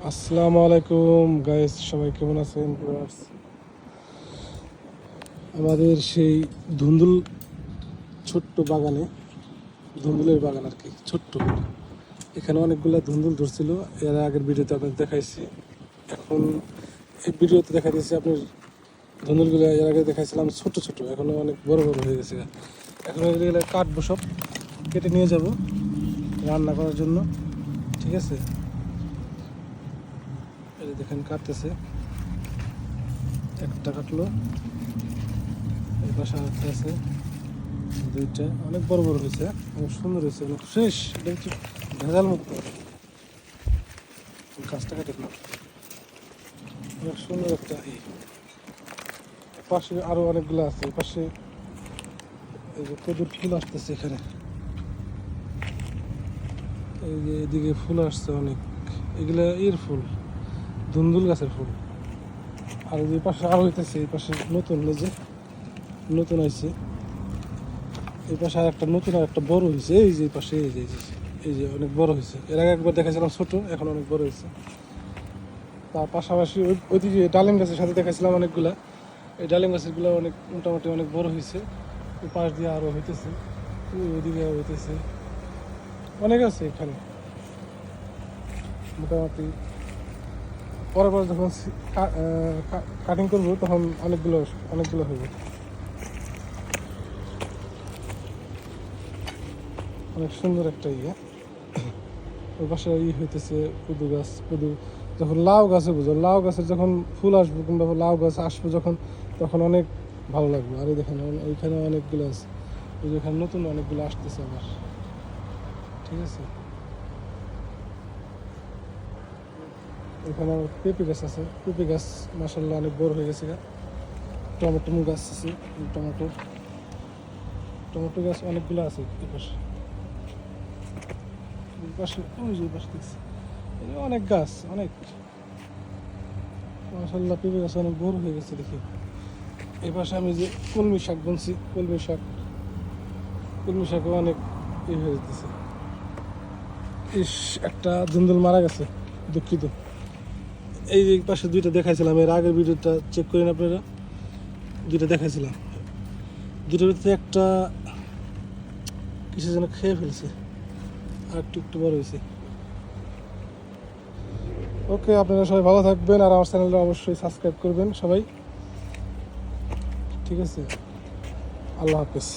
আসসালামু আলাইকুম গাইস, সবাই কেমন আছেন? আমাদের সেই ধুন্দুল ছোট্ট বাগানে, ধুন্দুলের বাগান আর কি, ছোট্ট এখানে অনেকগুলো ধুন্দুল ধরছিল। এর আগের ভিডিওতে আপনাদের দেখাইছি। এখন এই ভিডিওতে দেখাইতেছি আপনার ধুন্দুলগুলো এর আগে দেখাইছিলাম ছোট ছোট, এখনো অনেক বড় বড় হয়ে গেছে। এখন এগুলো কাটবো, সব কেটে নিয়ে যাব রান্না করার জন্য। ঠিক আছে, এই দেখেন কাটতেছে, একটা কাটলো, এই পাশে আরেকটা আছে, দুইটা অনেক বড় বড় হয়েছে, অনেক সুন্দর হয়েছে, অনেক ফ্রেশ, এটা হচ্ছে ভেজাল মুক্ত। গাছটা কাটে না, অনেক সুন্দর একটা পাশে আরো অনেকগুলো আছে। এই পাশে এই যে কদুর ফুল আসতেছে এখানে, এই যে এদিকে ফুল আসছে অনেক, এগুলা এর ফুল, ধুন্দুল গাছের ফুল। আর এই পাশে আরো হইতেছে, এই পাশে নতুন, এই যে নতুন হয়েছে, এই পাশে আর একটা নতুন, আর একটা বড় হয়েছে, এই যে পাশে এই যে অনেক বড় হয়েছে। এর আগে একবার দেখাছিলাম ছোট, এখন অনেক বড় হয়েছে। তার পাশাপাশি ওইদিকে ডালিম গাছের সাথে দেখাছিলাম অনেকগুলা, এই ডালিম গাছেরগুলো অনেক মোটামুটি অনেক বড় হয়েছে। ওই পাশ দিয়ে আরও হইতেছে, ওইদিকে হইতেছে, অনেক আছে এখানে মোটামুটি। পরে পরে যখন কাটিং করবো তখন অনেকগুলো অনেকগুলো হইব। অনেক সুন্দর একটা ওই পাশে হইতেছে কদু গাছ। কদু যখন লাউ গাছে বুঝো, লাউ গাছের যখন ফুল আসবো কিংবা লাউ গাছ আসবো যখন, তখন অনেক ভালো লাগবে। আর এই দেখেন এইখানে অনেকগুলো আছে, ওই যে এখানে নতুন অনেকগুলো আসতেছে আবার। ঠিক আছে, এখানে পেঁপে গাছ আছে, পেঁপে গাছ মাসাল্লাহ অনেক বড় হয়ে গেছে। টমেটো গাছ আছে, টমেটো টমেটো গাছ অনেকগুলো আছে এই পাশে। এই পাশে ওই যে পাশে দেখছি অনেক গাছ, অনেক মাসাল্লাহ পেঁপে গাছ অনেক বড় হয়ে গেছে দেখি। এই পাশে আমি যে কলমি শাক বুনছি, কলমি শাকও অনেক হয়ে যেতেছে। ইস, একটা ধুন্দুল মারা গেছে, দুঃখিত। এই যে পাশে দুইটা দেখাইছিলাম, এর আগের ভিডিওটা চেক করেন আপনারা, দুইটা দেখাইছিলাম, দুটোর ভিতরে একটা কিছু যেন খেয়ে ফেলছে, আর একটু বড় হয়েছে। ওকে, আপনারা সবাই ভালো থাকবেন, আর আমার চ্যানেলটা অবশ্যই সাবস্ক্রাইব করবেন সবাই। ঠিক আছে, আল্লাহ হাফেজ।